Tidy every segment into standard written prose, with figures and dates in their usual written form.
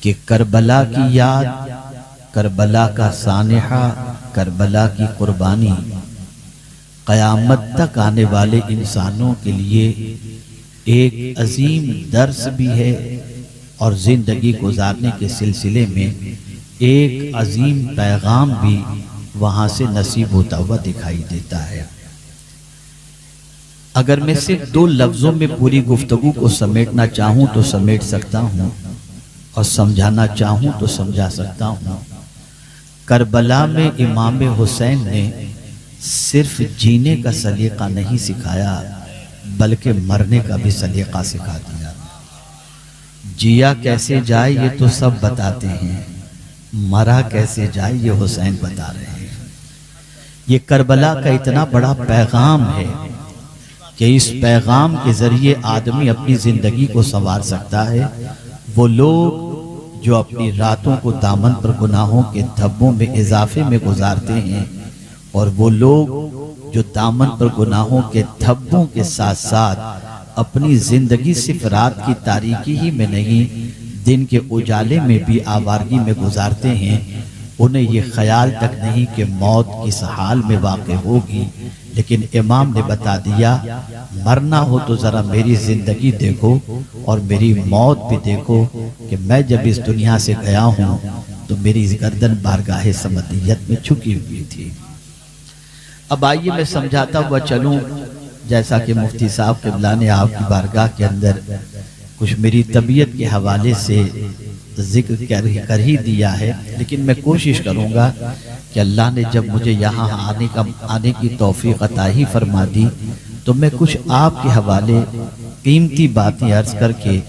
कि करबला की याद, करबला का सानेहा, करबला की कुर्बानी क़यामत तक आने वाले इंसानों के लिए एक अजीम दर्स भी है और ज़िंदगी गुजारने के सिलसिले में एक अजीम पैगाम भी वहाँ से नसीब होता हुआ दिखाई देता है। अगर मैं सिर्फ 2 लफ्ज़ों में पूरी गुफ्तगू को समेटना चाहूँ तो समेट सकता हूँ और समझाना चाहूँ तो समझा सकता हूँ। करबला में इमाम हुसैन ने सिर्फ जीने का सलीका नहीं सिखाया बल्कि मरने का भी सलीका सिखा दिया। जिया कैसे जाए ये तो सब बताते हैं, मरा कैसे जाए ये हुसैन बता रहे हैं। ये करबला का इतना बड़ा पैगाम है कि इस पैगाम के जरिए आदमी अपनी जिंदगी को संवार सकता है। वो लोग जो अपनी रातों को दामन पर गुनाहों के धब्बों में इजाफे में गुजारते हैं और वो लोग जो दामन पर गुनाहों के धब्बों के साथ साथ अपनी जिंदगी सिर्फ रात की तारीकी ही में नहीं दिन के उजाले में भी आवारगी में गुजारते हैं, उन्हें ये ख्याल तक नहीं कि मौत किस हाल में वाक़ होगी। लेकिन इमाम ने बता दिया मरना हो तो ज़रा मेरी ज़िंदगी देखो और मेरी मौत भी देखो कि मैं जब इस दुनिया से गया हूँ तो मेरी गर्दन बारगाहे समदियत में झुकी हुई थी। अब आइए मैं समझाता हुआ चलूँ, जैसा कि मुफ्ती साहब क़िबला ने आपकी बारगाह के अंदर कुछ मेरी तबीयत के हवाले से जिक्र कर ही दिया है, लेकिन मैं कोशिश करूँगा कि अल्लाह ने जब मुझे यहाँ आने की तौफीक अता ही फरमा दी तो मैं कुछ आपके हवाले कीमती बातें अर्ज करके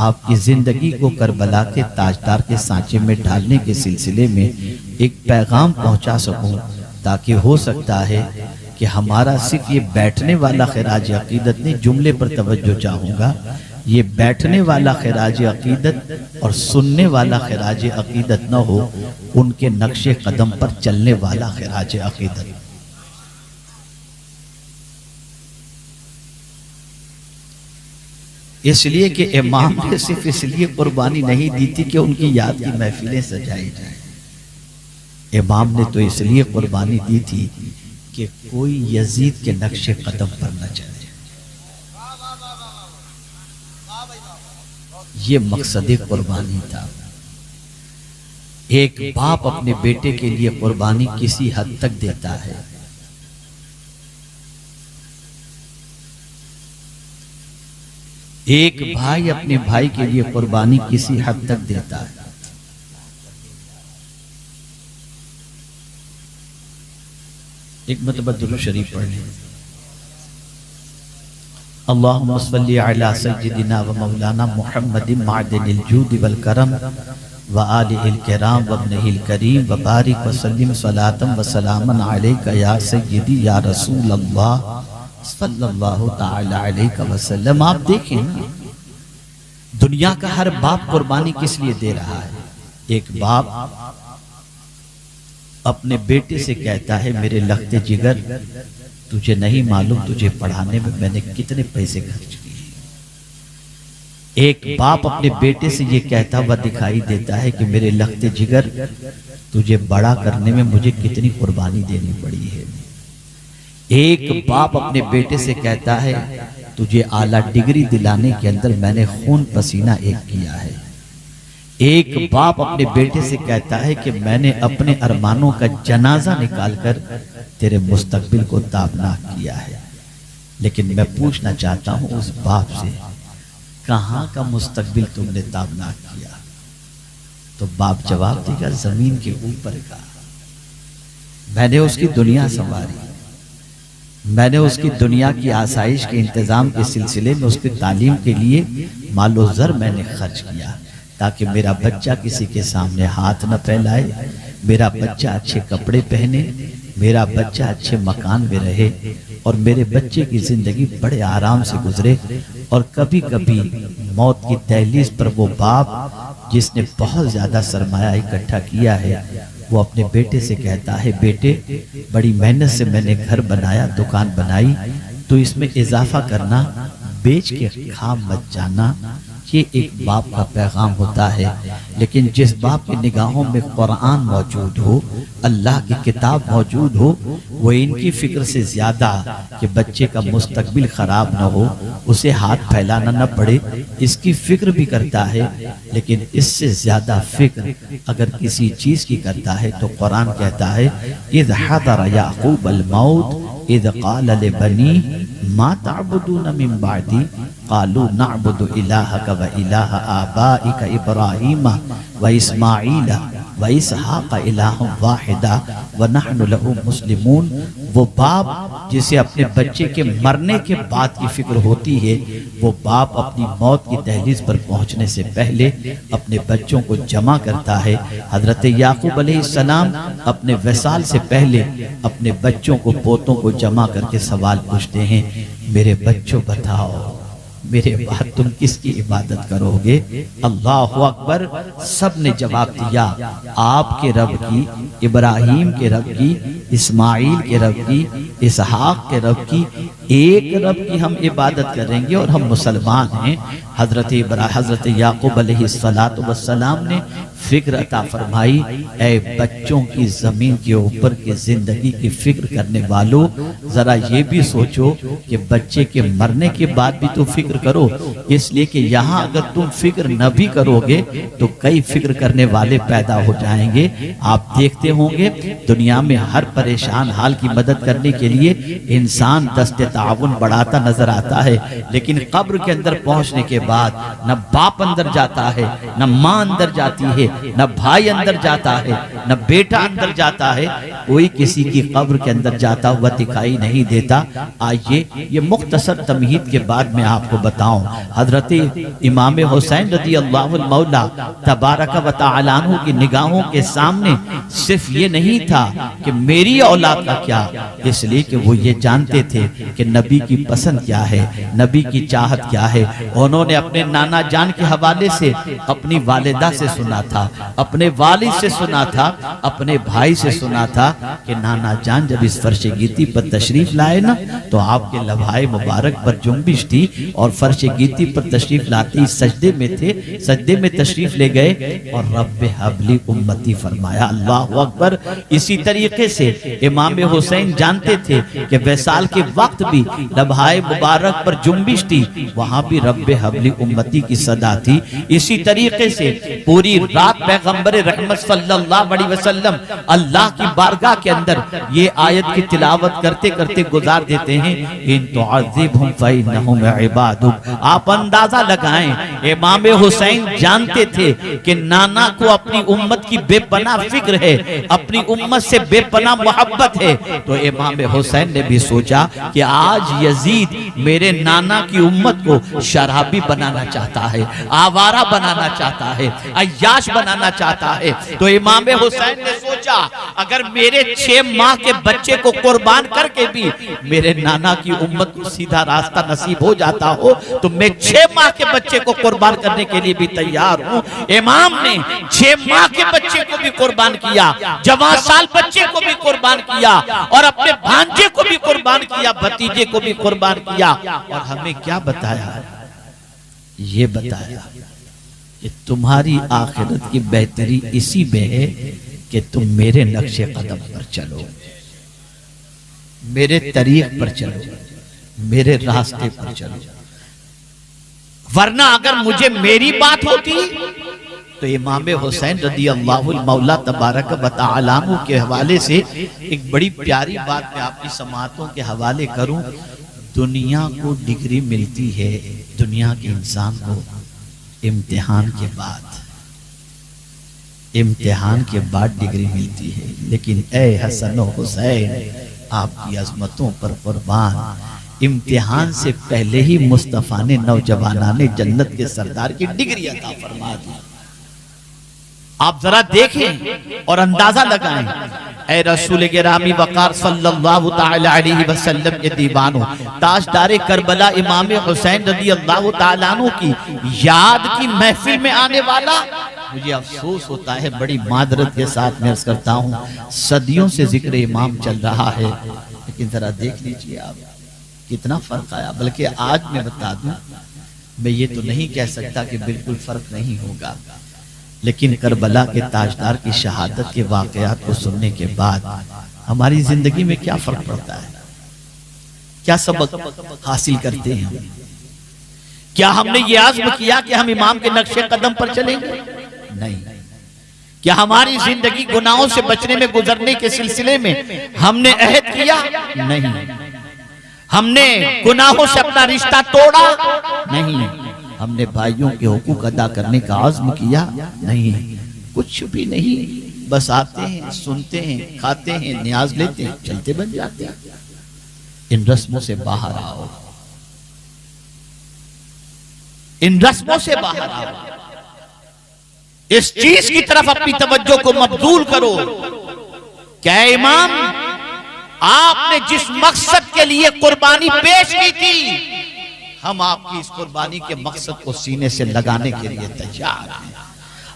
आपकी ज़िंदगी को करबला के ताजदार के सांचे में ढालने के सिलसिले में एक पैगाम पहुँचा सकूँ, ताकि हो सकता है कि हमारा सिर्फ ये बैठने वाला खिराज अकीदत नहीं, जुमले पर तवज्जो चाहूँगा, ये बैठने वाला खिराज अकीदत और सुनने वाला खिराज अकीदत न हो, उनके नक्शे कदम पर चलने वाला खिराज अकीदत। इसलिए कि इमाम ने सिर्फ इसलिए कुर्बानी नहीं दी थी कि उनकी याद की महफिलें सजाई जाए, इमाम ने तो इसलिए कुर्बानी दी थी कि कोई यजीद के नक्शे कदम पर न चले। ये मकसद कुर्बानी था। एक बाप अपने बेटे के लिए कुर्बानी किसी हद तक देता है, एक भाई अपने भाई के लिए कुर्बानी किसी हद तक देता है। एक मतलब दुरूद शरीफ पढ़ लें। अल्लाहुम्मा सल्ली अला सय्यिदिना व मौलाना मुहम्मदिन मादिनिल जूद वल करम व आलिहिल किराम व इब्निहिल करीम व बारिक व सल्लिम सलातम व सलामन अलैका या सय्यिदी या रसूल अल्लाह सल्लल्लाहु तआला अलैहि वसल्लम। आप देखें ना, दुनिया का हर बाप कुर्बानी किस लिए दे रहा है। एक बाप अपने बेटे से कहता है मेरे लखते जिगर, तुझे नहीं मालूम तुझे पढ़ाने में मैंने कितने पैसे खर्च किए। एक बाप अपने बेटे से ये कहता हुआ दिखाई देता है कि मेरे लखते जिगर, तुझे बड़ा करने में मुझे कितनी कुर्बानी देनी पड़ी है। एक बाप अपने बेटे से कहता है तुझे आला डिग्री दिलाने के अंदर मैंने खून पसीना एक किया है। एक बाप अपने बेटे से कहता है कि मैंने अपने अरमानों का जनाजा निकालकर तेरे मुस्तकबिल को ताबनाक किया है। लेकिन मैं पूछना चाहता हूं उस बाप से, कहां का मुस्तकबिल तुमने ताबनाक किया? तो बाप जवाब देगा जमीन के ऊपर का। मैंने उसकी दुनिया संवारी, मैंने उसकी दुनिया की आसाइश के इंतजाम के सिलसिले में उसकी तालीम के लिए मालो ज़र मैंने खर्च किया, ताकि मेरा बच्चा किसी के सामने हाथ न फैलाए, मेरा बच्चा अच्छे कपड़े पहने, मेरा बच्चा अच्छे मकान में रहे और मेरे बच्चे की जिंदगी बड़े आराम से गुजरे। और कभी कभी मौत की दहलीज पर वो बाप जिसने बहुत ज्यादा सरमाया इकट्ठा किया है, वो अपने बेटे से कहता है बेटे बड़ी मेहनत से मैंने घर बनाया, दुकान बनाई, तो इसमें इजाफा करना, बेच के खा मत जाना, ये एक बाप का पैगाम होता है। लेकिन जिस बाप की निगाहों में कुरान मौजूद हो, अल्लाह की किताब मौजूद हो, वो इनकी फिक्र से ज्यादा कि बच्चे का मुस्तकबिल खराब न हो, उसे हाथ फैलाना न पड़े, इसकी फिक्र भी करता है। लेकिन इससे ज्यादा फिक्र अगर किसी चीज की करता है तो कुरान कहता है इज़ हदर याक़ूब अल मौत इज़ क़ाल लिबनी मा तअबुदून मिन बादी क़ालू नअबुदु इलाहक व इलाह आबाइक इब्राहीम व इस्माईल व इसहाक़ इलाहन वाहिदा व नहनु लहू मुस्लिमून। वो बाप जिसे अपने बच्चे के मरने के बाद की फिक्र होती है, वो बाप अपनी मौत की दहलीज पर पहुंचने से पहले अपने बच्चों को जमा करता है। हजरत याकूब अलैहिस्सलाम अपने वसाल से पहले अपने बच्चों को, पोतों को जमा करके सवाल पूछते हैं, मेरे बच्चों बताओ मेरे बाद तुम किसकी इबादत करोगे? अल्लाहु अकबर। सब ने जवाब दिया, आपके रब की, इब्राहीम के रब की, इस्माइल के रब की, इसहाक के रब की, एक रब की हम इबादत करेंगे और हम मुसलमान हैं। हजरत याकूब अलैहिस्सलातु वस्सलाम ने फिक्र अता फरमाई, ऐ बच्चों की जमीन के ऊपर की जिंदगी की फिक्र करने वालों, जरा ये भी सोचो कि बच्चे के मरने के बाद भी तो फिक्र करो, इसलिए कि यहाँ अगर तुम फिक्र न भी करोगे तो कई फिक्र करने वाले पैदा हो जाएंगे। आप देखते होंगे दुनिया में हर परेशान हाल की मदद करने के लिए इंसान दस्ते ताउन बढ़ाता नजर आता है, लेकिन कब्र के अंदर पहुंचने के बाद न बाप अंदर जाता है, न माँ अंदर जाती है, न भाई अंदर जाता है, न बेटा अंदर जाता है, कोई किसी की कब्र के अंदर जाता हुआ दिखाई नहीं देता। आइए ये मुख्तसर तमहीद के बाद मैं आपको बताऊं, हजरत इमाम हुसैन रज़ी अल्लाहु मौला तबारक व तआला अन्हु की निगाहों के सामने सिर्फ ये नहीं था कि मेरी औलाद का क्या, इसलिए कि वो ये जानते थे कि नबी की पसंद क्या है, नबी की चाहत क्या है। उन्होंने अपने नाना जान के हवाले से अपनी वालिदा से सुना था, अपने वालिद से सुना था, अपने भाई से सुना था कि नाना जान जब इस फर्श गीती पर तशरीफ लाए ना तो आपके लभाए मुबारक पर जुम्बिश थी और फर्श गीती पर तशरीफ लाते ही सजदे में थे, सजदे में तशरीफ ले गए और रब्बे हबली उम्मती फरमाया। अल्लाहु अकबर। इसी तरीके से इमाम हुसैन जानते थे कि वैसाल के वक्त भी लभाए मुबारक पर जुम्बिश थी, वहां भी रब्बे हबली उम्मती की सदा थी। इसी तरीके से पूरी रात पैगंबर रहमत सल्लल्लाहु अलैहि वसल्लम अल्लाह की बारगाह के अंदर ये आयत की तिलावत करते करते गुजार देते हैं, इन तुअज़्ज़िबहुम फइन्नहुम इबादुक। आप अंदाजा लगाएं, इमाम हुसैन जानते थे कि नाना को अपनी उम्मत की बेपनाह फिक्र है, अपनी उम्मत से बेपनाह मोहब्बत है, तो इमाम हुसैन ने भी सोचा कि आज यजीद मेरे नाना की उम्मत को शराबी बनाना चाहता है, आवारा बनाना चाहता है, अय्याश बनाना चाहता है। तो इमाम हुसैन ने सोचा अगर मेरे 6 माह के बच्चे को कुर्बान करके भी मेरे नाना की उम्मत को सीधा रास्ता नसीब हो जाता हो तो मैं 6 माह के बच्चे को कुर्बान करने के लिए भी तैयार हूँ। इमाम ने 6 माह के बच्चे को भी कुर्बान किया, जवान साल बच्चे को भी कुर्बान किया और अपने भांजे को भी कुर्बान किया, भतीजे को भी कुर्बान किया। और हमें क्या बताया? ये बताया कि तुम्हारी आखिरत की बेहतरी इसी में है कि तुम मेरे नक्शे कदम पर चलो, मेरे तरीक पर चलो, मेरे रास्ते पर चलो। वरना अगर मुझे मेरी बात होती तो इमाम हुसैन रज़ी अल्लाहु मौला तबारक व तआला अन्हु के हवाले से एक बड़ी प्यारी बात मैं आपकी समातों के हवाले करूं। दुनिया को डिग्री मिलती है, दुनिया के इंसान को इम्तिहान के बाद, इम्तिहान के बाद डिग्री मिलती है। लेकिन ए हसन और हुसैन आपकी अजमतों पर कुर्बान, इम्तिहान से पहले ही मुस्तफा ने नौजवानाने जन्नत के सरदार की डिग्री अता फरमा दी। आप जरा देखें और अंदाजा लगाएं, ऐ रसूल गिरामी वकार सल्लल्लाहु तआला अलैहि वसल्लम के दीवानों, ताजदारे करबला इमाम हुसैन रज़ी अल्लाहु तआला अन्हु की याद की महफिल में आने वाला मुझे अफसोस होता है, बड़ी मादरत के साथ मैं अर्ज करता हूँ, सदियों से जिक्र इमाम चल रहा है, लेकिन जरा देख लीजिए आप कितना फर्क आया। बल्कि आज मैं बता दूं, मैं ये तो नहीं कह सकता कि बिल्कुल फर्क नहीं होगा, लेकिन करबला के ताजदार की शहादत के वाकयात को सुनने के बाद हमारी जिंदगी में क्या फर्क पड़ता है, क्या सबक हासिल करते हैं? क्या हमने ये आज़्म किया कि हम इमाम के नक्शे कदम पर चलेंगे? नहीं। क्या हमारी जिंदगी गुनाहों से बचने में गुजरने के सिलसिले में हमने अहद किया? नहीं। हमने गुनाहों से अपना रिश्ता तोड़ा? नहीं। हमने भाइयों के हुकूक अदा करने का आज़्म किया? नहीं। कुछ भी नहीं, बस आते हैं, सुनते हैं, खाते हैं, न्याज लेते हैं, चलते बन जाते हैं। इन रस्मों से बाहर आओ, इन रस्मों से बाहर आओ, इस चीज की तरफ अपनी तवज्जो को मबजूल करो। क्या इमाम, आपने जिस मकसद के लिए कुर्बानी पेश की थी, हम आपकी इस कुर्बानी के मकसद को सीने से लगाने के लिए तैयार हैं।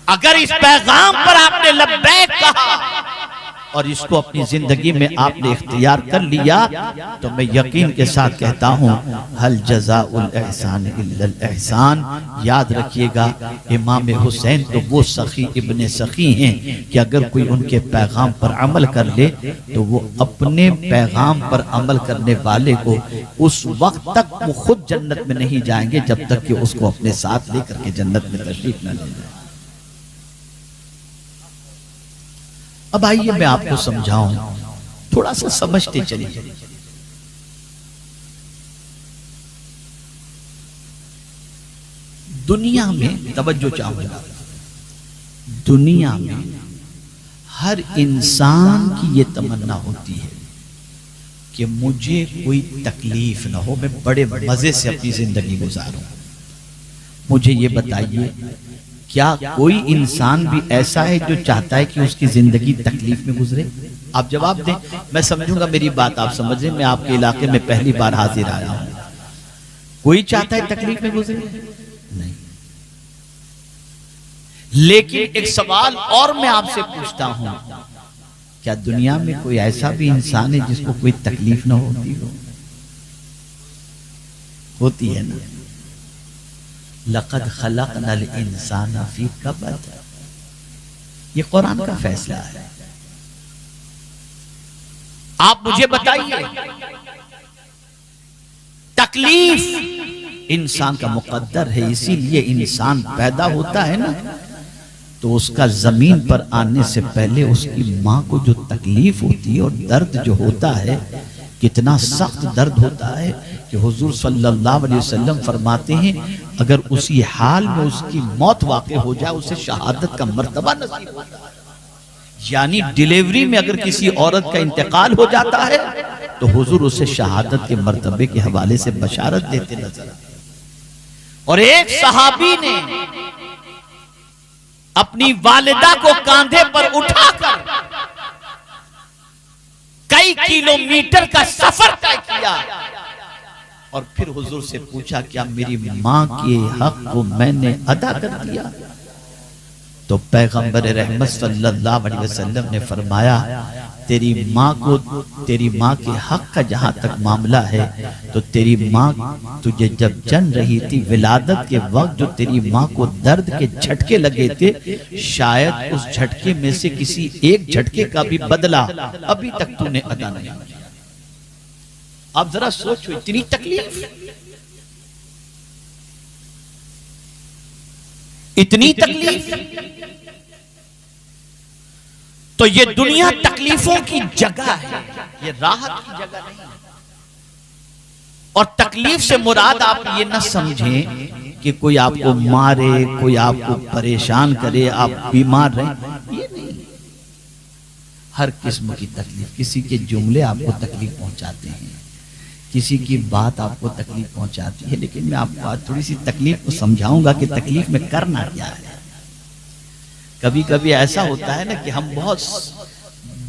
अगर इस पैगाम पर आपने लब्बैक कहा और इसको अपनी जिंदगी में आपने इख्तियार कर लिया, तो मैं यकीन के साथ कहता हूं, हल जज़ाउल एहसान इल्लल एहसान। याद रखिएगा, इमाम हुसैन तो वो सखी इब्ने सखी हैं कि अगर कोई उनके पैगाम पर अमल कर ले तो वो अपने पैगाम पर अमल करने वाले को उस वक्त तक वो खुद जन्नत में नहीं जाएंगे जब तक कि उसको अपने साथ लेकर के जन्नत में तशरीफ न ले जाए। अब आइए मैं आपको समझाऊं, थोड़ा सा समझते चलिए। दुनिया में तवज्जो चाहूंगा, दुनिया में हर इंसान की ये तमन्ना होती है कि मुझे कोई तकलीफ ना हो, मैं बड़े मजे से अपनी जिंदगी गुजारूं। मुझे ये बताइए, क्या कोई इंसान भी ऐसा है जो चाहता है कि उसकी जिंदगी तकलीफ में गुजरे? आप जवाब दें, मैं समझूंगा मेरी बात आप समझ रहे। मैं आपके इलाके में पहली बार हाजिर आया हूं। कोई चाहता है तकलीफ में गुजरे? नहीं। लेकिन एक सवाल और मैं आपसे पूछता हूं, क्या दुनिया में कोई ऐसा भी इंसान है जिसको कोई तकलीफ ना होती हो? होती है ना। लक़द ख़लक़नल इंसान फ़ी कबद, ये कुरान का फैसला है। आप मुझे बताइए, तकलीफ इंसान का मुक़द्दर है, इसीलिए इंसान पैदा होता है ना, तो उसका जमीन पर आने से पहले उसकी माँ को जो तकलीफ होती है और दर्द जो होता है, कितना सख्त दर्द होता है कि हुजूर सल्लल्लाहु अलैहि वसल्लम फरमाते हैं, अगर उसी हाल में उसकी मौत वाक़ई हो जाए उसे शहादत का मर्तबा नसीब होता है। यानी डिलीवरी में अगर किसी औरत का इंतकाल हो जाता है तो हुजूर उसे शहादत के मर्तबे के हवाले से बशारत देते नजर आते। और एक सहाबी ने अपनी वालिदा को कांधे पर उठाकर कई किलोमीटर का सफर तय किया और फिर हुजूर से पूछा, क्या मेरी माँ के हक को मैंने अदा कर दिया? तो पैगंबर रहमत सल्लल्लाहु अलैहि वसल्लम ने फरमाया, तेरी माँ के हक का जहां तक मामला है तो तेरी माँ तुझे जब जन रही थी, विलादत के वक्त जो तेरी माँ को दर्द के झटके लगे थे, शायद उस झटके में से किसी एक झटके का भी बदला अभी तक तूने अदा नहीं किया। आप जरा सोचो, इतनी तकलीफ, इतनी तकलीफ। तो ये दुनिया तकलीफों की जगह है, ये राहत की जगह नहीं। और तकलीफ से मुराद आप ये ना समझें कि कोई आपको मारे, कोई आपको परेशान करे, आप बीमार रहें, ये नहीं। हर किस्म की तकलीफ, किसी के जुमले आपको तकलीफ पहुंचाते हैं, किसी की बात आपको तकलीफ पहुंचाती है, लेकिन मैं आपको आज थोड़ी सी तकलीफ को समझाऊंगा कि तकलीफ में करना क्या है। कभी कभी ऐसा होता है ना कि हम बहुत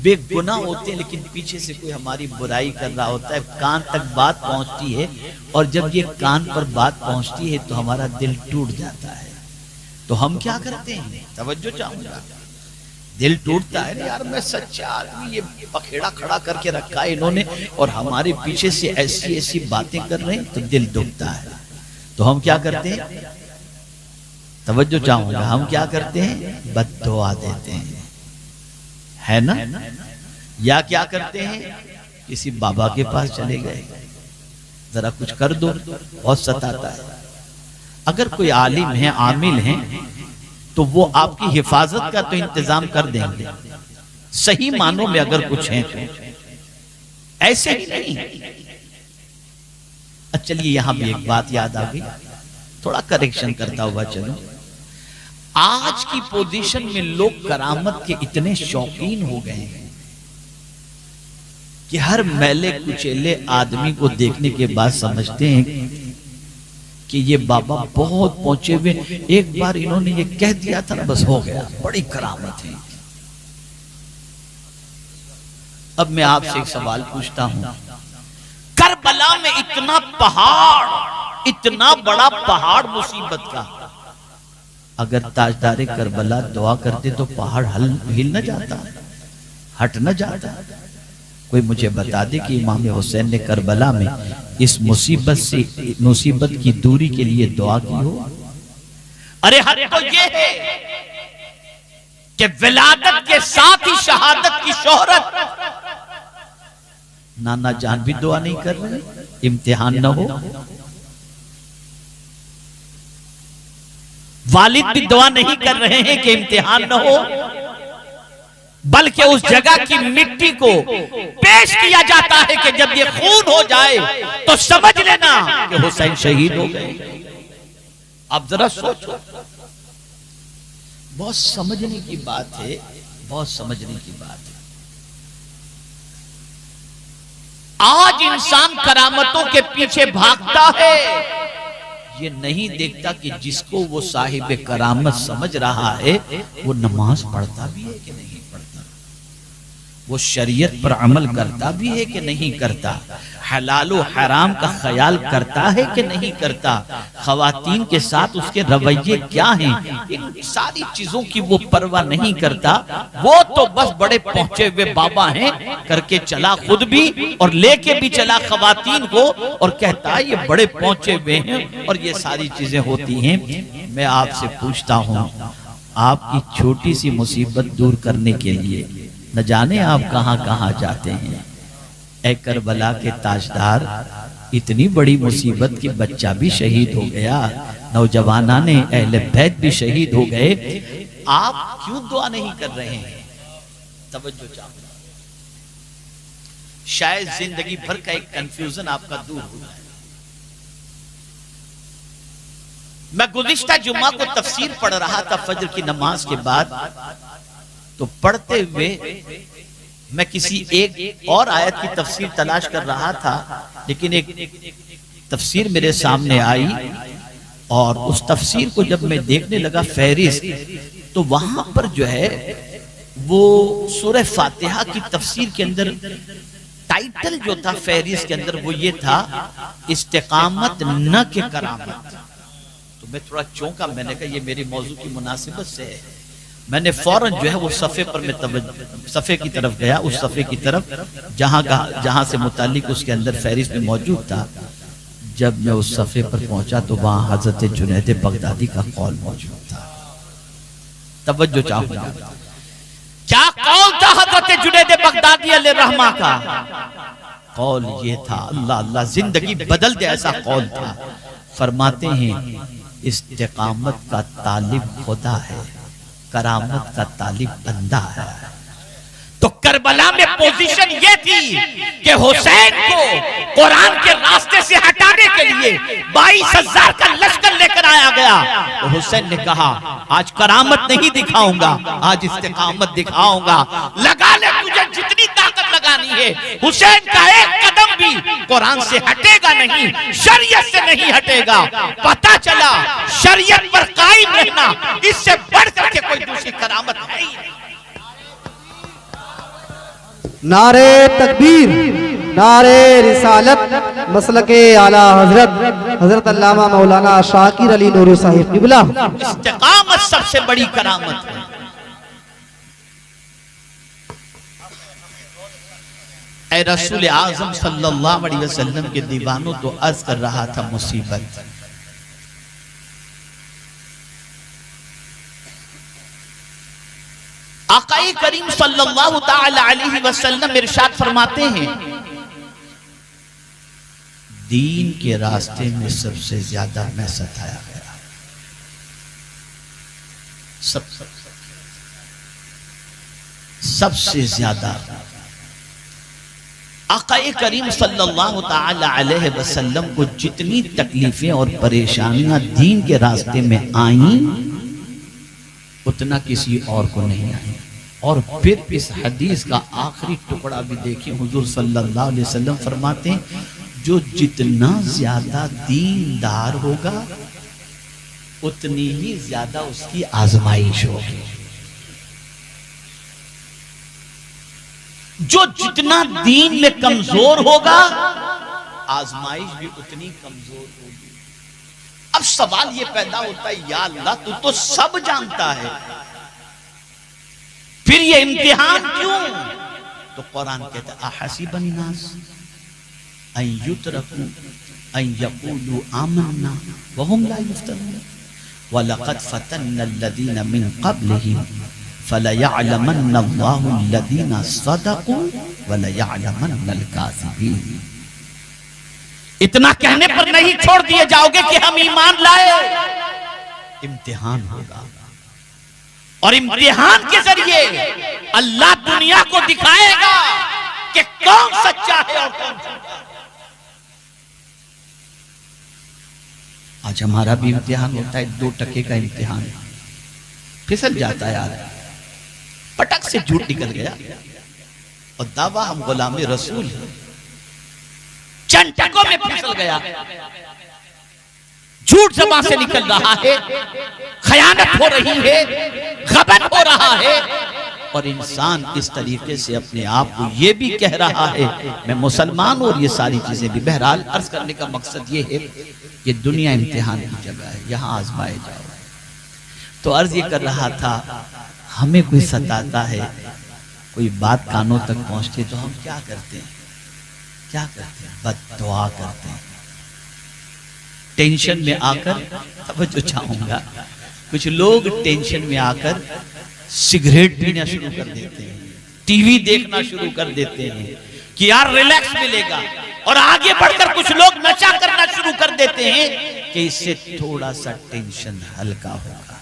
बेगुनाह होते हैं, लेकिन पीछे से कोई हमारी बुराई कर रहा होता है, कान तक बात पहुंचती है, और जब ये कान पर बात पहुंचती है तो हमारा दिल टूट जाता है। तो हम क्या करते हैं? तवज्जो चाहूंगा, दिल टूटता है ना, यार मैं सच्चा आदमी, ये पखेड़ा खड़ा करके रखा है इन्होंने और हमारे पीछे से ऐसी ऐसी बातें कर रहे हैं, तो दिल दुखता है। तो तो हम क्या करते हैं, तवज्जो चाहूंगा, हम क्या करते हैं, बद्दुआ देते हैं, है ना। या क्या करते हैं, किसी बाबा के पास चले गए, जरा कुछ कर दो, बहुत सताता है। अगर कोई आलिम है, आमिल है, तो वो आपकी हिफाजत का तो इंतजाम कर देंगे, सही मानों में अगर कुछ है तो, ऐसे ही नहीं। चलिए यहां भी एक बात याद आ गई, थोड़ा करेक्शन करता हुआ चलो। आज की पोजीशन में लोग करामत के इतने शौकीन हो गए हैं कि हर मैले कुचेले आदमी को देखने के बाद समझते हैं कि ये बाबा बहुत पहुंचे हुए, एक बार इन्होंने ये कह दिया था ना, बस हो गया, बड़ी करामत है। अब मैं आपसे एक सवाल पूछता हूं, करबला में इतना पहाड़, इतना बड़ा पहाड़ मुसीबत का, अगर ताजदारे करबला दुआ करते तो पहाड़ हिल न जाता, हट न जाता। कोई मुझे बता दे कि इमाम हुसैन ने करबला में इस मुसीबत से, मुसीबत की दूरी के लिए दुआ की हो। अरे हद तो ये है कि विलादत के साथ ही शहादत की शोहरत, नाना जान भी दुआ नहीं कर रहे, इम्तिहान न हो, वालिद भी दुआ नहीं कर रहे हैं कि इम्तिहान न हो, बल्कि उस जगह की मिट्टी को पेश किया जाता है कि जब ये खून हो जाए तो समझ लेना कि हुसैन शहीद हो गए। आप जरा सोचो, बहुत समझने की बात है, बहुत समझने की बात है। आज इंसान करामतों के पीछे भागता है, ये नहीं देखता कि जिसको वो साहिब करामत समझ रहा है वो नमाज पढ़ता भी है कि नहीं पढ़ता, वो शरीयत पर अमल करता भी है कि नहीं करता, हलाल व हराम का ख्याल करता है कि नहीं करता, खवातीन के साथ उसके रवैये क्या हैं, इन सारी चीजों की वो परवाह नहीं करता। वो तो बस बड़े पहुंचे हुए बाबा हैं, करके चला खुद भी और लेके भी चला खवातीन को, और कहता है ये बड़े पहुंचे हुए हैं और ये सारी चीजें होती हैं। मैं आपसे पूछता हूं, आपकी छोटी सी मुसीबत दूर करने के लिए न जाने आप कहां कहां जाते हैं। ऐ करबला के ताजदार, इतनी बड़ी मुसीबत कि बच्चा भी शहीद हो गया, नौजवाना ने अहले बैत भी शहीद हो गए, आप क्यों दुआ नहीं कर रहे हैं? तवज्जो चाहूंगा, शायद जिंदगी भर का एक कंफ्यूजन आपका दूर हुआ है। मैं गुज़िश्ता जुम्मा को तफसीर पढ़ रहा था फजर की नमाज के बाद, तो पढ़ते हुए मैं किसी एक और आयत की तफसीर तलाश कर रहा था, लेकिन एक तफसीर मेरे सामने आई और उस तफसीर को जब मैं देखने लगा फहरिस्त, तो वहां पर जो है वो सूरह फातिहा की तफसीर के अंदर टाइटल जो था फहरिस्त के अंदर वो ये था, इस्तिकामत न के करामत। तो मैं थोड़ा चौंका, मैंने कहा ये मेरी मौजू की मुनासिबत से है। मैंने फौरन जो है वो सफ़े पर मैं सफ़े की तरफ गया, उस सफ़े की तरफ जहां से मुतालिक उसके अंदर फहरिस्त में मौजूद था। जब मैं उस सफ़े पर पहुंचा तो वहां हजरत जुनैद बगदादी का कौल मौजूद था। तवज्जो चाहूंगा, क्या कौल था हजरत जुनैद बगदादी अलैहिर्रहमा का? कौल ये था, अल्लाह अल्लाह जिंदगी बदल दे, ऐसा कौल था। फरमाते हैं इस्तिकामत का तालिब खुदा है, करामत का तालिब बंदा है। तो करबला में पोजीशन ये थी कि हुसैन को कुरान के रास्ते से हटाने के लिए 22,000 का लश्कर लेकर आया गया। तो हुसैन ने कहा आज करामत नहीं दिखाऊंगा, आज इस्तिकामत दिखाऊंगा। लगा ले तुझे जितनी ताकत लगानी है, हुसैन का एक कदम भी कुरान से हटेगा नहीं, शरीयत से नहीं हटेगा। पता चला शरीयत पर कायम रहना इससे बढ़ करके कोई दूसरी करामत है ही नहीं। नारे तकबीर, नारे रिसालत, मसलके आला हजरत अल्लामा मौलाना शाकिर अली नूरी साहिब किबला। इस्तिकामत सबसे बड़ी करामत है। ऐ रसूल आज़म सल्लल्लाहु अलैहि वसल्लम के दीवानों, तो अर्ज कर रहा था मुसीबत, आकाए करीम सल्लल्लाहु ताला अलैहि वसल्लम इरशाद फरमाते हैं, दीन के रास्ते में सबसे ज्यादा मैं सताया गया। सबसे ज्यादा आकाए करीम सल्लल्लाहु ताला अलैहि वसल्लम को जितनी तकलीफें और परेशानियां दीन के रास्ते में आईं, उतना किसी और को नहीं आई। और फिर इस हदीस का आखिरी टुकड़ा भी देखिए, हुजूर सल्लल्लाहु अलैहि वसल्लम फरमाते हैं, जो जितना ज्यादा दीनदार होगा उतनी ही ज्यादा उसकी आजमाइश होगी। जो जितना दीन में कमजोर होगा, आजमाइश भी उतनी कमजोर होगी। अब सवाल ये पैदा होता है, या अल्लाह तू तो सब जानता है, फिर ये इम्तिहान क्यों? तो कुरान कहता है, अहसीबन नास अन युतरकू अन यक़ूलू आमन्ना व हुम ला युफ्तनून व लक़द फ़तन्ना अल्लज़ीना मिन क़ब्लिहिम फलयअलमन्ना अल्लाहु अल्लज़ीना सदक़ू व लयअलमन्ना अल-काज़िबीन। इतना कहने पर नहीं छोड़ दिए जाओगे कि हम ईमान लाए। इम्तिहान होगा और इम्तिहान के जरिए अल्लाह दुनिया को दिखाएगा कि कौन सच्चा है और कौन झूठा। आज हमारा भी इम्तिहान होता है, 2 टके का इम्तिहान, फिसल जाता है यार, पटक से झूठ निकल गया और दावा हम गुलामे रसूल हैं, चंद टकों में फिसल गया, झूठ ज़बान से निकल रहा है, खयानत हो रही है, गबन हो रहा है, और इंसान इस तरीके से अपने आप को ये भी कह रहा है मैं मुसलमान, और ये सारी चीजें भी। बहरहाल अर्ज करने का मकसद ये है कि दुनिया इम्तिहान की जगह है, यहाँ आजमाए जाओ। तो अर्ज ये कर रहा था, हमें कोई सताता है, कोई बात कानों तक पहुंचती तो हम क्या करते हैं? क्या करते हैं? बद्दुआ करते हैं। टेंशन में आकर, तवज्जो चाहूंगा, कुछ लोग टेंशन में आकर सिगरेट पीना शुरू कर देते हैं, टीवी देखना शुरू कर देते हैं कि यार रिलैक्स मिलेगा, और आगे बढ़कर कुछ लोग नशा करना शुरू कर देते हैं कि इससे थोड़ा सा टेंशन हल्का होगा।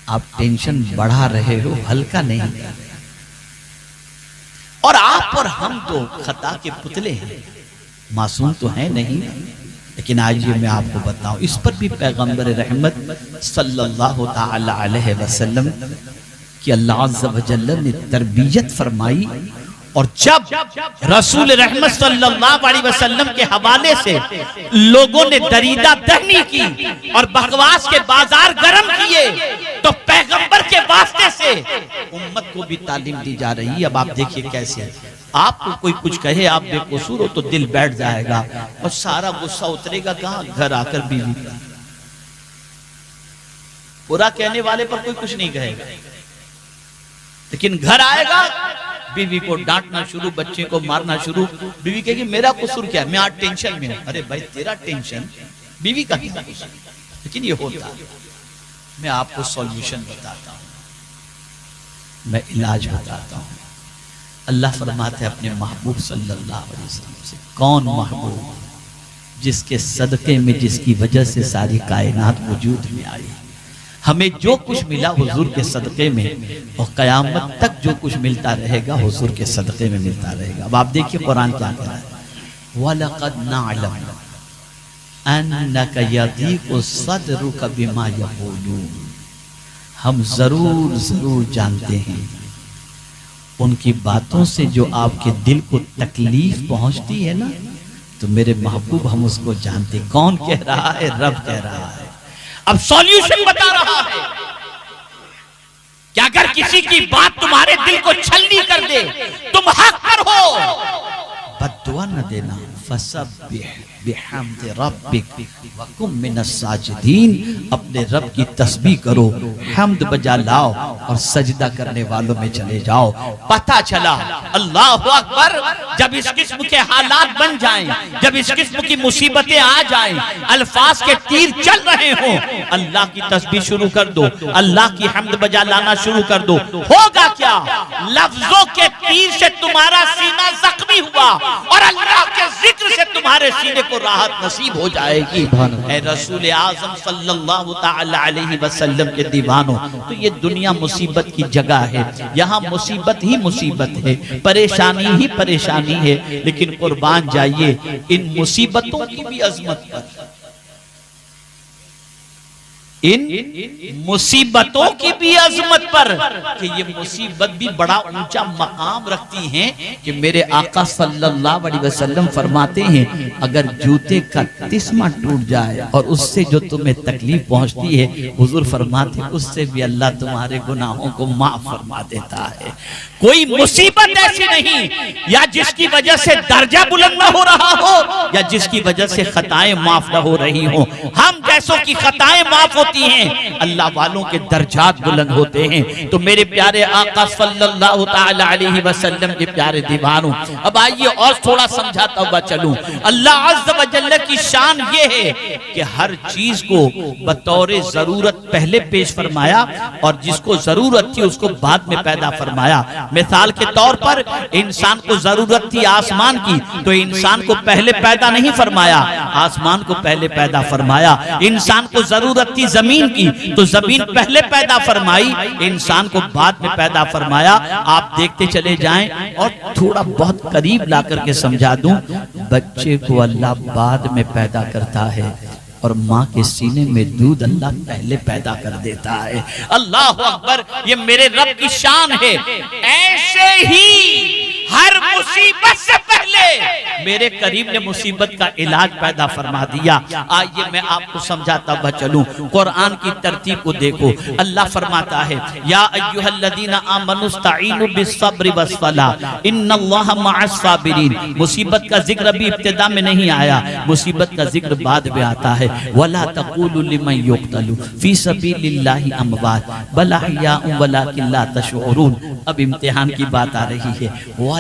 आप टेंशन बढ़ा रहे हो, हल्का नहीं कर रहे। और आप और हम तो खता के पुतले हैं, मासूम तो है नहीं। लेकिन आज ये मैं आपको बताऊं, इस पर भी पैगंबर रहमत सल्लल्लाहु ताला अलैहि वसल्लम की अल्लाह अज़्ज़ व जल्ल ने तरबियत फरमाई। और जब रसूल रहमत सल्लल्लाहु अलैहि वसल्लम के हवाले से लोगों ने दरीदा दहनी की और बकवास के बाजार गर्म किए, तो पैगंबर के वास्ते से उम्मत को भी तालीम दी जा रही है। अब आप देखिए कैसे, आपको कोई कुछ कहे, आप बेकसूर हो तो दिल बैठ जाएगा और सारा गुस्सा उतरेगा कहाँ? घर आकर बीवी का। पूरा कहने वाले पर कोई कुछ नहीं कहेगा, लेकिन घर आएगा, बीवी को डांटना शुरू, बच्चे को मारना शुरू। बीवी कहेगी मेरा कसूर क्या है, मैं आज टेंशन में हूं। अरे भाई तेरा टेंशन, बीवी का क्या कसूर? लेकिन ये होता है। मैं आपको सॉल्यूशन बताता हूं, मैं इलाज बताता हूं। अल्लाह फरमाते हैं अपने महबूब सल्लल्लाहु अलैहि वसल्लम से, कौन महबूब? जिसके सदके में, जिसकी वजह से सारी कायनात वजूद में आई। हमें जो कुछ मिला हुजूर के सदके में, और कयामत तक जो कुछ मिलता रहेगा हुजूर के सदके में मिलता रहेगा। अब आप देखिए कुरान क्या कह रहा है, वलक़द नअलम अन्नका यदीक़ु सदरुका बिमा यक़ूलून। हम जरूर जरूर जानते हैं उनकी बातों से जो आपके दिल को तकलीफ पहुंचती है ना, तो मेरे महबूब हम उसको जानते। कौन कह रहा है? रब कह रहा है। अब सॉल्यूशन बता रहा है कि अगर किसी की बात तुम्हारे दिल को छलनी कर दे, तुम हक पर हो, बद्दुआ न देना, फसब्बिह बिहम्दि रब्बिक वकुम मिनस साजिदीन, अपने रब की तस्बीह करो, हम्द बजा लाओ और सजदा करने वालों में चले जाओ। पता चला अल्लाह अकबर, जब इस किस्म के हालात बन जाएं, जब इस किस्म की मुसीबतें आ जाएं, अल्फाज के तीर चल रहे हो, अल्लाह की तस्बीह शुरू कर दो, अल्लाह की हम्द बजा लाना शुरू कर दो। होगा क्या? लफ्जों के तीर से तुम्हारा सीना जख्मी हुआ और अल्लाह के जिक्र से तुम्हारे सीने को राहत नसीब हो जाएगी। ऐ रसूल आज़म सल्लल्लाहु तआला अलैहि वसल्लम के दीवानों, तो ये दुनिया मुसीबत की जगह है, यहाँ मुसीबत ही मुसीबत है, परेशानी ही परेशानी है, लेकिन कुर्बान जाइए इन मुसीबतों की भी अजमत पर, इन मुसीबतों की भी अजमत पर, कि ये मुसीबत भी बड़ा ऊंचा मकाम रखती हैं कि मेरे आका सल्लल्लाहु अलैहि वसल्लम फरमाते हैं, अगर जूते का तिस्मा टूट जाए और उससे जो तुम्हें तकलीफ पहुंचती है, हुजूर फरमाते उससे भी अल्लाह तुम्हारे गुनाहों को माफ फरमा देता है। कोई मुसीबत ऐसी नहीं या जिसकी वजह से दर्जा बुलंद न हो रहा हो, या जिसकी वजह से खताएं माफ न हो रही हो। हम जैसों की खताएं माफ होती हैं, अल्लाह वालों के दर्जात बुलंद होते हैं। तो मेरे प्यारे आका सल्लल्लाहु तआला अलैहि वसल्लम के प्यारे दीवानों, अब आइए और थोड़ा समझाता हुआ चलूं। अल्लाह अज़्ज़ व जल्ल की शान ये है कि हर चीज को बतौर जरूरत पहले पेश फरमाया और जिसको जरूरत थी उसको बाद में पैदा फरमाया। मिसाल के तौर पर इंसान को जरूरत थी आसमान की, तो इंसान को पहले पैदा नहीं फरमाया, आसमान को पहले पैदा फरमाया। इंसान को जरूरत थी जमीन की, तो जमीन पहले पैदा फरमाई, इंसान को बाद में पैदा फरमाया। आप देखते चले जाएं और थोड़ा बहुत करीब ला करके समझा दूं, बच्चे को अल्लाह बाद में पैदा करता है और माँ के सीने में दूध अल्लाह पहले पैदा कर देता है। अल्लाह अकबर, ये मेरे रब की शान है। ऐसे ही हर मुसीबत से पहले मेरे करीम ने मुसीबत का इलाज पैदा फरमा दिया। आइए मैं आपको समझाता हुआ चलूं। कुरान की तरतीब को देखो, अल्लाह फरमाता है, या अय्युहल्लज़ीना आमनुस्तईनु बिस्सब्रि वस्सलाह इन्नल्लाहा मअस साबिरीन। मुसीबत का जिक्र अभी इब्तिदा में नहीं आया, मुसीबत का जिक्र बाद में आता है। वला तक़ूलु लिमन युक़तलु फी सबीलिल्लाहि अमवात बल अहयाउन वलाकिन ला तशऊरून। अब इम्तिहान की बात आ रही है।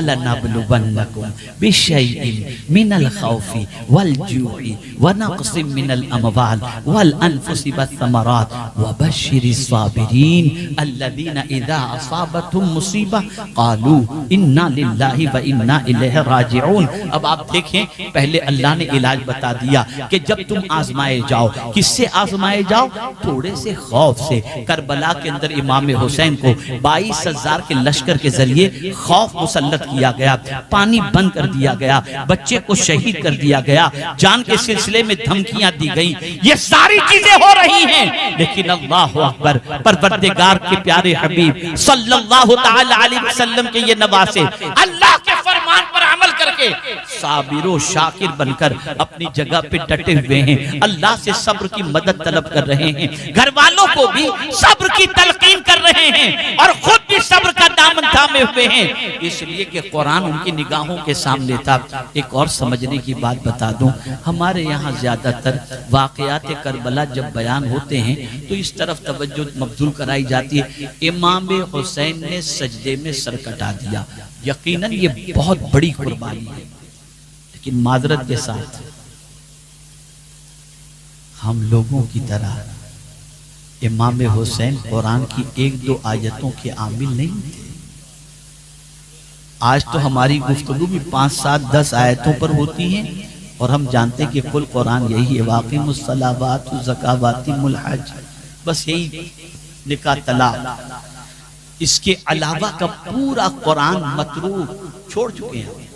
वलनब्लुवन्नकुम बिशैइन मिनल खौफि वल जूइ व नक़सिम मिनल अमवाल वल अनफुसि वस्समरात वबश्शिरिस साबिरीन अल्लज़ीना इज़ा असाबतहुम मुसीबा क़ालू इन्ना लिल्लाहि व इन्ना इलैहि राजिऊन। अब आप देखें, पहले अल्लाह ने इलाज बता दिया कि जब तुम आजमाए जाओ, किससे आजमाए जाओ? थोड़े से खौफ से। करबला के अंदर इमाम हुसैन को 22,000 के लश्कर के जरिए खौफ मुसल्लत किया गया, पानी बंद कर दिया गया, बच्चे को शहीद कर दिया गया, जान के सिलसिले में धमकियां दी गई। ये सारी चीजें हो रही हैं, लेकिन अल्लाह अकबर, परवरदिगार के प्यारे हबीब सल्लल्लाहु तआला अलैहि वसल्लम के ये नवासे अल्लाह के फरमान पर अमल करके साबिरो शाकिर बनकर अपनी जगह पे डटे हुए हैं। अल्लाह से सब्र की मदद तलब कर रहे हैं, घर वालों को भी सब्र की तलकीन कर रहे हैं और खुद भी सब्र का दामन थामे हुए हैं, इसलिए कि कुरान उनकी निगाहों के सामने था। एक और समझने की बात बता दूं, हमारे यहाँ ज्यादातर वाकयात करबला जब बयान होते हैं तो इस तरफ तवज्जो मबजूल कराई जाती है, इमाम हुसैन ने सजदे में सर कटा दिया। यकीनन ये बहुत बड़ी कुर्बानी है, लेकिन माजरत के साथ हम लोगों की तरह इमाम हुसैन कुरान की 1-2 आयतों के आमिल नहीं थे। आज तो हमारी गुफ्तगू भी 5, 7, 10 आयतों पर होती हैं और हम जानते कि कुल कुरान यही है, वाक़िमुस सलावात ज़कावातिमुल हज, बस यही निकाह तलाक। इसके अलावा का पूरा कुरान मतरूक छोड़ चुके हैं।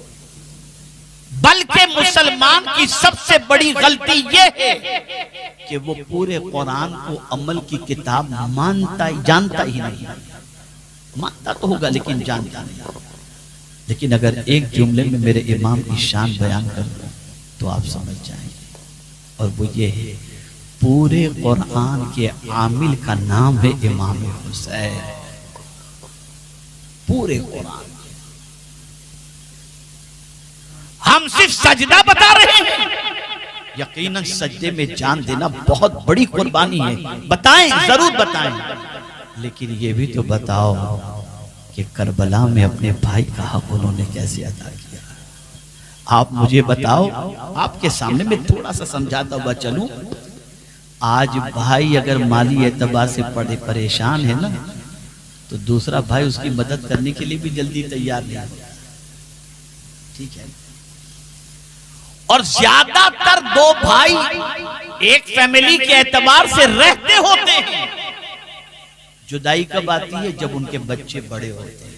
बल्कि मुसलमान की सबसे बड़ी गलती यह है कि वो पूरे कुरान को अमल की किताब जानता ही नहीं। मानता तो होगा लेकिन जानता नहीं। लेकिन अगर एक जुमले में मेरे इमाम की शान बयान कर दूं तो आप समझ जाएंगे, और वो ये है, पूरे कुरान के आमिल का नाम है इमाम हुसैन। पूरे कुरान हम सिर्फ सजदा बता रहे हैं, यकीनन सजदे में जान देना बहुत बड़ी कुर्बानी है। बताएं, जरूर बताएं, लेकिन ये भी तो बताओ कि करबला में अपने भाई का हक उन्होंने कैसे अदा किया। आप मुझे बताओ, आपके सामने मैं थोड़ा सा समझाता हुआ चलूं। आज भाई अगर माली एतबार से परेशान है ना, तो दूसरा भाई उसकी मदद करने के लिए भी जल्दी तैयार नहीं होता। ठीक है। और ज्यादातर दो भाई एक फैमिली के एतबार से रहते होते हैं। जुदाई कब आती है? जब उनके बच्चे बड़े होते हैं।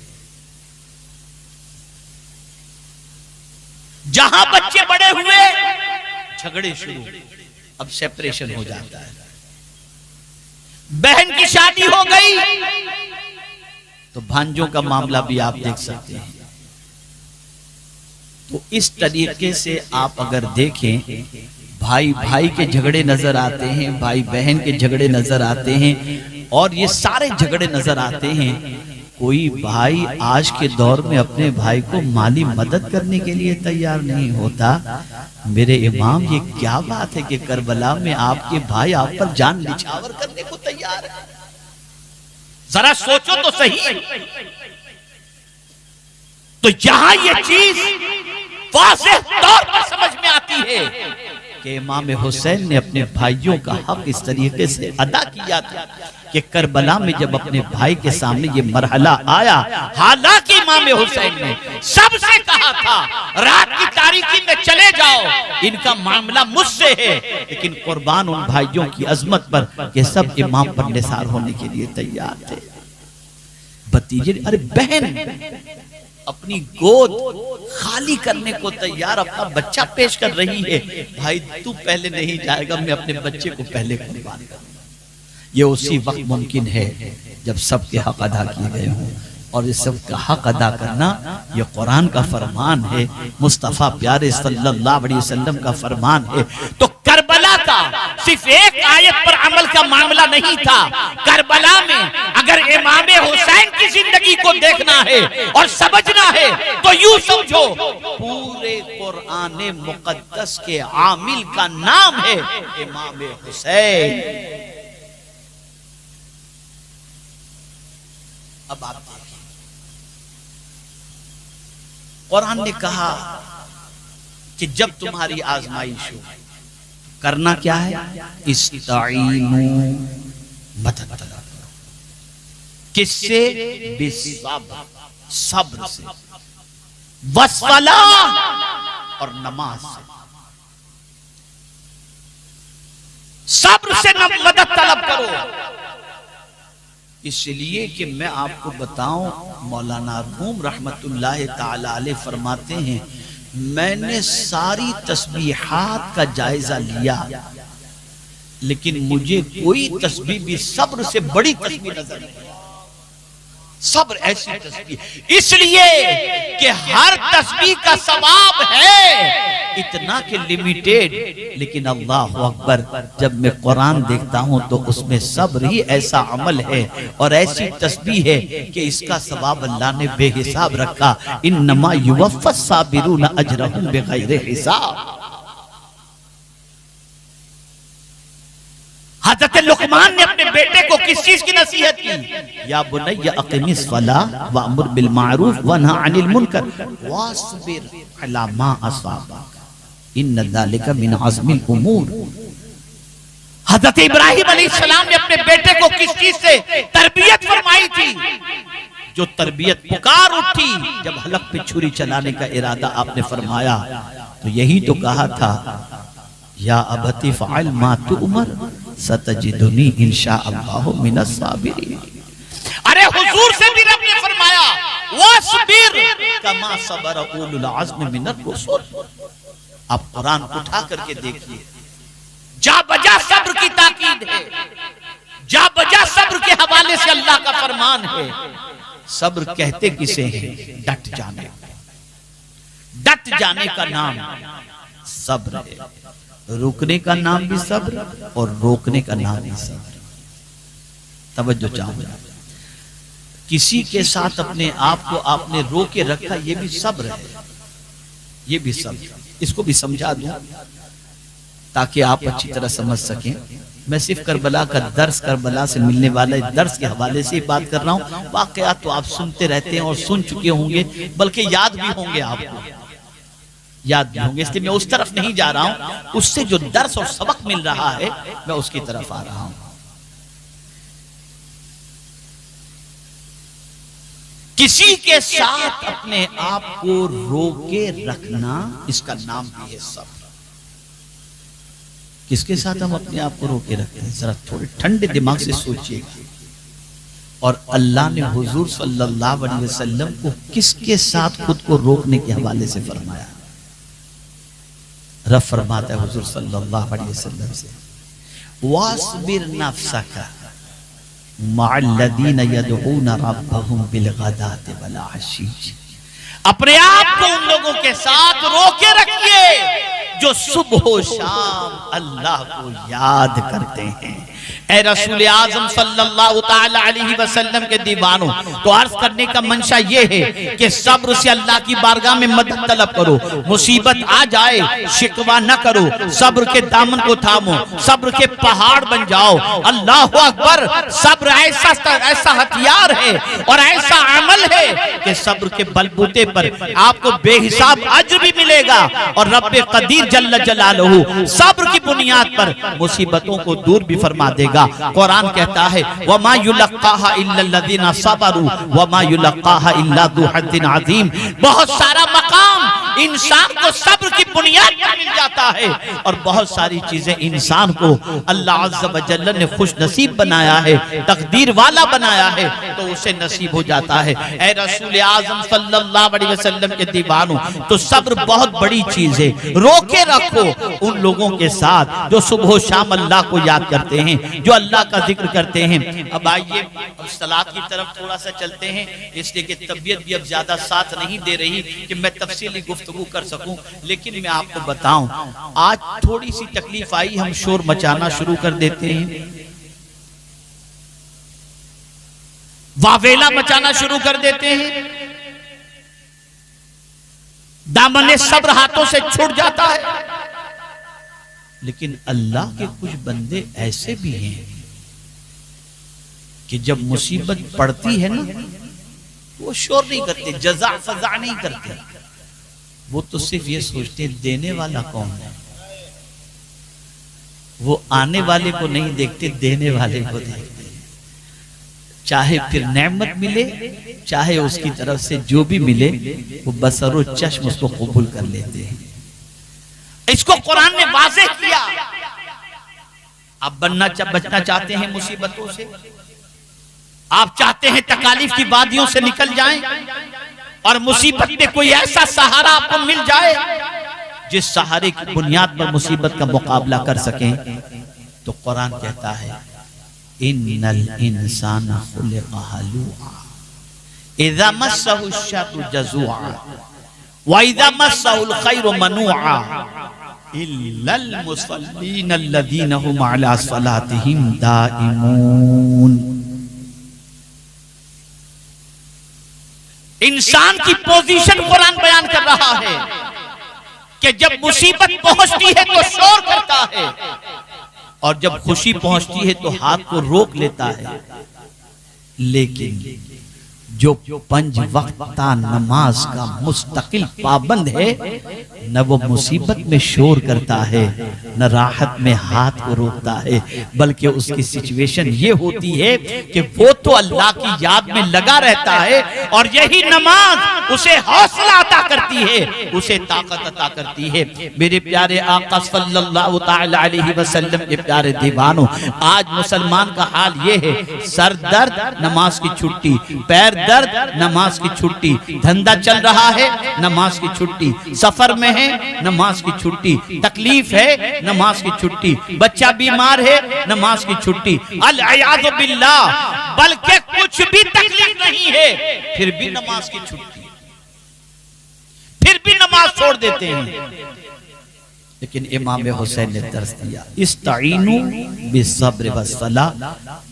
जहां बच्चे बड़े हुए झगड़े शुरू, अब सेपरेशन हो जाता है। बहन की शादी हो गई तो भांजों का मामला भी आप देख सकते हैं। तो इस तरीके से आप अगर देखें, भाई भाई के झगड़े नजर आते हैं, भाई बहन के झगड़े नजर आते हैं, और ये सारे झगड़े नजर आते हैं। कोई भाई आज के दौर में अपने भाई को माली मदद करने के लिए तैयार नहीं होता। मेरे इमाम, ये क्या बात है कि करबला में आपके भाई आप पर जान निछावर करने को तैयार है? जरा सोचो तो सही। तो यहां ये चीज वाज़ेह तौर पर समझ में आती है कि इमाम हुसैन ने अपने भाइयों का हक इस तरीके से अदा किया था कि करबला में जब अपने भाई के सामने ये मरहला आया, हालांकि इमाम हुसैन ने सबसे कहा था रात की तारीकी में चले जाओ, इनका मामला मुझसे है, लेकिन कुर्बान उन भाइयों की अजमत पर कि सब इमाम पर निसार होने के लिए तैयार थे। भतीजे, अरे बहन अपनी गोद खाली करने को तैयार, अपना बच्चा पेश कर रही है। भाई तू पहले नहीं जाएगा, मैं अपने बच्चे को पहले कुर्बान करूंगा। ये उसी वक्त मुमकिन है जब सबके हक अदा किए गए हों, और इस सब का हक अदा करना ये कुरान का फरमान है, मुस्तफा प्यारे सल्लल्लाहु अलैहि वसल्लम का फरमान है। तो करबला का सिर्फ एक आयत पर अमल का मामला नहीं था। करबला में अगर इमाम हुसैन की जिंदगी को देखना है और समझना है तो यूं समझो, पूरे कुरान मुकद्दस के आमिल का नाम है इमाम हुसैन। अब आप देखिए, कुरान ने कहा कि जब तुम्हारी आजमाइश हो, करना क्या है? इस्ताईनु, मदद तलब करो। किससे? बिस्सब्र, सब्र से, वस्सला, और नमाज से। सब्र से मदद तलब करो। इसलिए कि मैं आपको बताऊं, मौलाना रूम रहमतुल्लाह ताला अलैह फरमाते हैं, मैंने सारी तस्बीहात का जायजा लिया, लेकिन मुझे कोई तस्बीह भी सब्र से बड़ी तस्बीह नजर नहीं। सब्र ऐसी तस्बीह, इसलिए कि हर तस्बीह का सवाब है इतना कि लिमिटेड, लेकिन अल्लाह अकबर, जब मैं कुरान देखता हूं तो उसमें सब्र ही ऐसा अमल है और ऐसी तस्बीह है कि इसका सवाब अल्लाह ने बेहिसाब रखा। इन्नमा युवफ़्फ़स साबिरून अजरहुम बिग़ैरि हिसाब। हज़रत लुक़मान ने अपने बेटे को किस चीज की नसीहत की? या बुनय्या अक़िमिस सलाह वअमुर बिल मारूफ वन्हा अनिल मुनकर वस्बिर अला मा असाबक इन्न ज़ालिका मिन अज़्मिल उमूर। हज़रत इब्राहिम अलैहिस्सलाम ने अपने बेटे को किस चीज से तरबियत फरमाई थी? जो तरबियत पुकार उठी जब हलक पे छुरी चलाने का इरादा आपने फरमाया, तो यही तो कहा था, या अबती फ़अल मा तुअमर सतजिदुनी इंशाअल्लाहु मिनस साबिरीन। अरे हुजूर से भी रब ने फरमाया वस्बिर कमा सबरा उलुल अज़्म मिनर रुसूल। आप कुरान उठा करके देखिए, जा बजा सब्र की ताकीद है, जा बजा सब्र के हवाले से अल्लाह का फरमान है। सब्र कहते किसे हैं? डट जाने, डट जाने का नाम सब्र है। रुकने का नाम भी सब्र और रोकने का नाम भी सब्र। तवज्जो चाहूंगा, किसी के साथ अपने आप को आपने रोके रखा, ये भी सब्र है, ये भी सब्र। इसको भी समझा दूं, ताकि आप अच्छी तरह समझ सकें। मैं सिर्फ करबला का दर्स, करबला से मिलने वाले दर्स के हवाले से ही बात कर रहा हूँ। वाकयात तो आप सुनते रहते हैं और सुन चुके होंगे, बल्कि याद भी होंगे, आपको याद भी होंगे, इसलिए मैं उस तरफ नहीं जा रहा हूँ। उससे जो दर्स और सबक मिल रहा है मैं उसकी तरफ आ रहा हूँ। किसी के साथ अपने आप को रोके रखना, इसका नाम भी है सब्र। किसके साथ हम अपने आप को रोके रखते हैं? जरा थोड़े ठंडे दिमाग से सोचिएगा। और अल्लाह ने हुजूर सल्लल्लाहु अलैहि वसल्लम को किसके साथ खुद को रोकने के हवाले से फरमाया? रब फरमाता है हुजूर सल्लल्लाहु अलैहि वसल्लम से, वास्बिर नफ्सका मअल्लज़ीना यदऊना रब्बहुम बिलगदाति वल आशी। अपने आप को उन लोगों के साथ रोके रखिए जो सुबह शाम अल्लाह को याद करते हैं। ए रसूल आजम सल्लल्लाहु ताला अलैहि वसल्लम के दीवानों, तो अर्ज करने का मंशा ये है कि सब्र से अल्लाह की बारगाह में मदद तलब करो। मुसीबत आ जाए शिकवा न करो, सब्र के दामन को थामो, सब्र के पहाड़ बन जाओ। अल्लाह अकबर। सब्र ऐसा हथियार है और ऐसा अमल है कि सब्र के बलबूते पर आपको बेहिसाब अज्र भी मिलेगा और रब्बे कदीर जल्ल जलालहू सब्र की बुनियाद पर मुसीबतों को दूर भी फरमा देगा। कुरान कहता है वमा युलक्काहा इल्लल्लज़ीना सबरू वमा युलक्काहा इल्ला ज़ू हज़्ज़िन अज़ीम। बहुत सारा मकाम इंसान को सब्र की बुनियाद पर मिल जाता है और बहुत सारी चीजें इंसान को अल्लाह अज़्ज़ व जल्ल ने खुश नसीब बनाया है, तकदीर वाला बनाया है, तो उसे नसीब हो जाता है। ए रसूल आज़म सल्लल्लाहु अलैहि वसल्लम के दीवानों, तो सब्र बहुत बड़ी चीज है। रोके रखो उन लोगों के साथ जो सुबह शाम अल्लाह को याद करते हैं, जो अल्लाह का जिक्र करते हैं। अब आइए सलात की तरफ थोड़ा सा चलते हैं, इसलिए कि तबीयत भी अब ज्यादा साथ नहीं दे रही कि मैं तफसीली गुफ्तगू कर सकूं। लेकिन मैं आपको बताऊं, आज थोड़ी सी तकलीफ आई, हम शोर मचाना शुरू कर देते हैं, वावेला मचाना शुरू कर देते हैं, दामने सब्र हाथों से छूट जाता है। लेकिन अल्लाह के कुछ बंदे ऐसे भी हैं कि जब मुसीबत पड़ती है ना, वो शोर नहीं करते, जजा फजा नहीं करते, वो तो सिर्फ ये सोचते हैं देने वाला कौन है। वो आने वाले को नहीं देखते, देने वाले को देखते हैं। चाहे फिर नेमत मिले, चाहे उसकी तरफ से जो भी मिले, वो बसरो चश्म उसको कबूल कर लेते हैं। इसको कुरान ने वाज़ेह किया। आप बचना चाहते हैं मुसीबतों से, आप चाहते हैं तकालीफ की वादियों से निकल जाएं और मुसीबत में कोई ऐसा सहारा आपको मिल जाए जिस सहारे की बुनियाद पर मुसीबत का मुकाबला कर सकें, तो कुरान कहता है इन्नल इंसाना खुलिक़ा हलूआ इज़ा मस्सहु शर्रु जज़ूआ व इज़ा मस्सहुल खैरु मनूआ इल्लल मुसल्लीन अल्लज़ीना हुम अला सलातिहिम दाइमून। इंसान की पोजीशन कुरान बयान कर रहा है कि जब मुसीबत पहुंचती है तो शोर करता है और जब खुशी पहुंचती है तो हाथ को रोक लेता है। लेकिन जो 5 वक्ता नमाज का मुस्तकिल पाबंद है, न वो मुसीबत में शोर करता है, न राहत में हाथ को रोकता है, बल्कि उसकी सिचुएशन ये होती है कि वो तो अल्लाह की याद में लगा रहता है और यही नमाज उसे हौसला अता करती है, उसे ताकत अता करती है। मेरे प्यारे आका सल्लल्लाहु ताला अलैहि वसल्लम के प्यारे दीवानों, आज मुसलमान का हाल ये है, सर दर्द नमाज की छुट्टी, पैर दर्द नमाज की छुट्टी, धंधा चल रहा है नमाज की छुट्टी, सफर में है नमाज की छुट्टी, तकलीफ है नमाज की छुट्टी, बच्चा बीमार है नमाज की छुट्टी, अल-इयाज़ु बिल्लाह, बल्कि कुछ भी तकलीफ नहीं है फिर भी नमाज की छुट्टी, फिर भी नमाज छोड़ देते हैं। लेकिन इमाम हुसैन ने दर्स दिया इस्ताइनु बिस्सब्र वस्सलाह,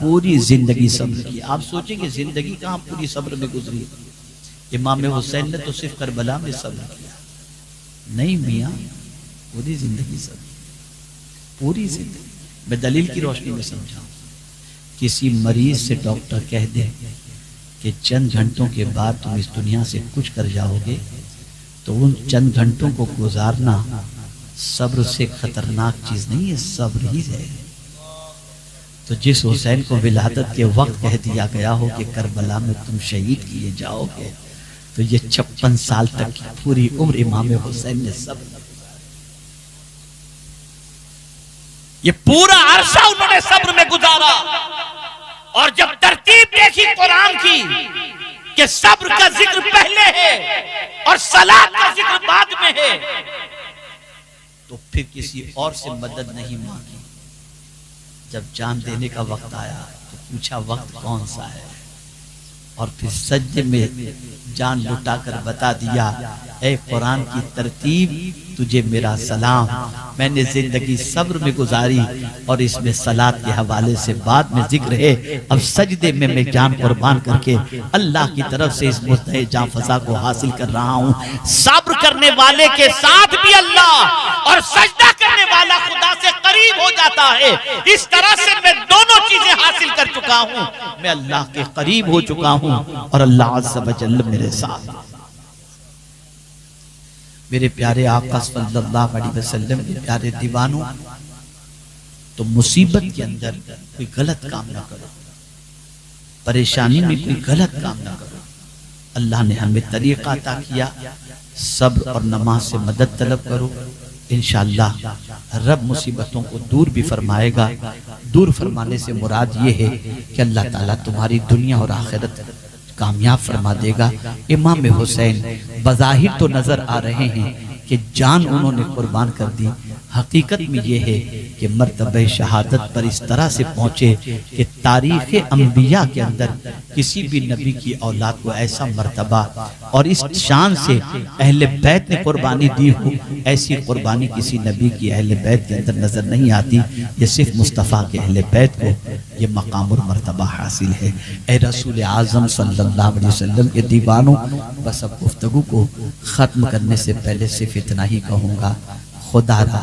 पूरी जिंदगी सब्र की। आप सोचेंगे जिंदगी कहाँ पूरी सब्र में गुजरी, इमाम हुसैन ने तो सिर्फ करबला में सब्र किया। नहीं मियाँ, पूरी जिंदगी सब्र। पूरी जिंदगी। मैं दलील की रोशनी में समझाऊं, किसी मरीज से डॉक्टर कह दे कि चंद घंटों के बाद तुम इस दुनिया से कुछ कर जाओगे, तो उन चंद घंटों को गुजारना सब्र से खतरनाक चीज नहीं है, सब्र ही है। तो जिस हुसैन को विलादत के वक्त कह दिया गया हो कि करबला में तुम शहीद किए जाओगे, तो ये 56 साल तक की पूरी उम्र इमाम हुसैन ने सब्र, ये पूरा अरसा उन्होंने सब्र में गुजारा। और जब तरतीब देखी कुरान की कि सब्र का जिक्र पहले है और सलात का जिक्र बाद में है, तो फिर किसी और से मदद नहीं मांगी। जब जान देने का वक्त आया तो पूछा वक्त कौन सा है, और फिर सज्जे में जान लुटाकर बता दिया, ए कुरान की तरतीब तुझे मेरा सलाम, मैंने जिंदगी सब्र में गुजारी और इसमें सलात के हवाले से बाद में जिक्र है। अब सजदे में मैं जान कुर्बान करके अल्लाह की तरफ से इस मुस्तहिक़ जान फजा को हासिल कर रहा हूँ। सब्र करने वाले के साथ भी अल्लाह और सजदा करने वाला खुदा से करीब हो जाता है। इस तरह से मैं दोनों चीजें हासिल कर चुका हूँ, मैं अल्लाह के करीब हो चुका हूँ और अल्लाह अज़्ज़ व जल्ल मेरे साथ। मेरे प्यारे आका सल्लल्लाहु अलैहि वसल्लम के प्यारे दीवानों, तो मुसीबत के अंदर कोई गलत काम ना करो, परेशानी में कोई गलत काम ना करो। अल्लाह ने हमें तरीका अता किया, सब्र और नमाज से मदद तलब करो, इंशाअल्लाह रब मुसीबतों को दूर भी फरमाएगा। दूर फरमाने से मुराद ये है कि अल्लाह ताला तुम्हारी दुनिया और आखिरत कामयाब फरमा देगा। इमाम हुसैन बज़ाहिर तो नजर आ रहे हैं कि जान उन्होंने कुर्बान कर दी, हकीकत में ये है कि मर्तबे शहादत पर इस तरह से पहुंचे कि तारीख़ अंबिया के अंदर किसी भी नबी की औलाद को ऐसा मर्तबा और इस शान से अहले बैत ने कुर्बानी दी हो, ऐसी कुर्बानी किसी नबी की अहले बैत के अंदर नजर नहीं आती। ये सिर्फ मुस्तफ़ा के अहले बैत को ये मकाम और मर्तबा हासिल है। ए रसूल आज़म सल्लल्लाहु अलैहि वसल्लम के दीवानों, बस अब गुफ्तगू को ख़त्म करने से पहले सिर्फ इतना ही कहूँगा, खुदा रा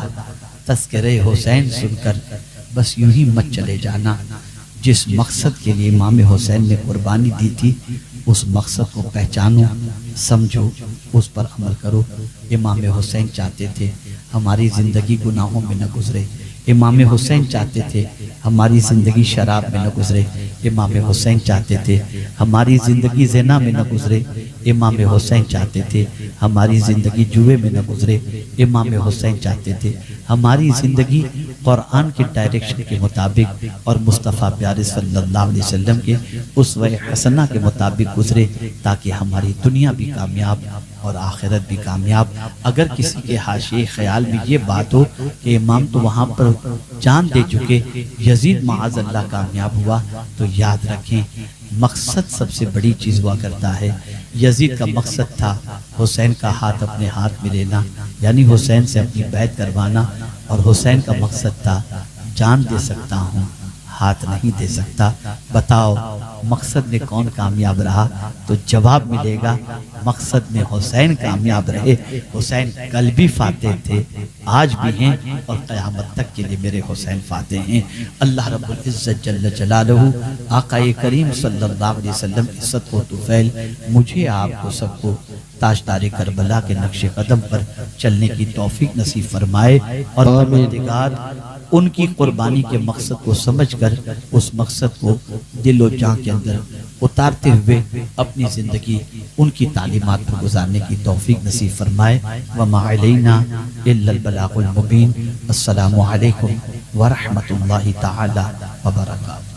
तज़किरे हुसैन सुनकर बस यूं ही मत चले जाना। जिस मकसद के लिए इमाम हुसैन ने कुर्बानी दी थी, उस मकसद को पहचानो, समझो, उस पर अमल करो। इमाम हुसैन चाहते थे हमारी ज़िंदगी गुनाहों में न गुजरे, इमाम हुसैन चाहते थे हमारी ज़िंदगी शराब में न गुजरे, इमाम हुसैन चाहते थे हमारी ज़िंदगी ज़िना में न गुजरे, इमाम हुसैन चाहते थे हमारी ज़िंदगी जुए में न गुजरे, इमाम हुसैन चाहते थे हमारी ज़िंदगी कुरान के डायरेक्शन के मुताबिक और मुस्तफ़ा प्यारे सल्लल्लाहु अलैहि वसल्लम के उसवे हसना के मुताबिक गुजरे, ताकि हमारी दुनिया भी कामयाब और आखिरत भी कामयाब। अगर किसी के हाशिए ख्याल में ये बात हो कि इमाम तो वहाँ पर जान दे चुके, यजीद माअज़ल्लाह कामयाब हुआ, तो याद रखें मकसद सबसे बड़ी चीज़ हुआ करता है। यजीद का मकसद था हुसैन का हाथ अपने हाथ में लेना, यानी हुसैन से अपनी बैत करवाना, और हुसैन का मकसद था जान दे सकता हूँ, हाथ नहीं दे सकता। बताओ मकसद में कौन कामयाब रहा? तो जवाब मिलेगा मकसद में हुसैन कामयाब रहे। हुसैन कल भी फातेह थे, आज भी हैं, और क़यामत तक के लिए मेरे हुसैन फातेह हैं। अल्लाह रब्बुल इज़्ज़त जल्ल जलालहू आक़ाए करीम सल्लल्लाहु अलैहि वसल्लम इज़्ज़त व तुफ़ैल मुझे आपको सबको ताजदार करबला के नक्शे कदम पर चलने की तौफीक नसीब फरमाए, और परवरदिगार उनकी कुर्बानी के मकसद को समझकर उस मकसद को दिलो जान के अंदर उतारते हुए अपनी ज़िंदगी उनकी तालीमात पर गुजारने की तौफीक नसीब फरमाए। व मा अलैना इल्लल बलागुल मुबीन। अस्सलामु अलैकुम व रहमतुल्लाहि तआला व बरकातहू।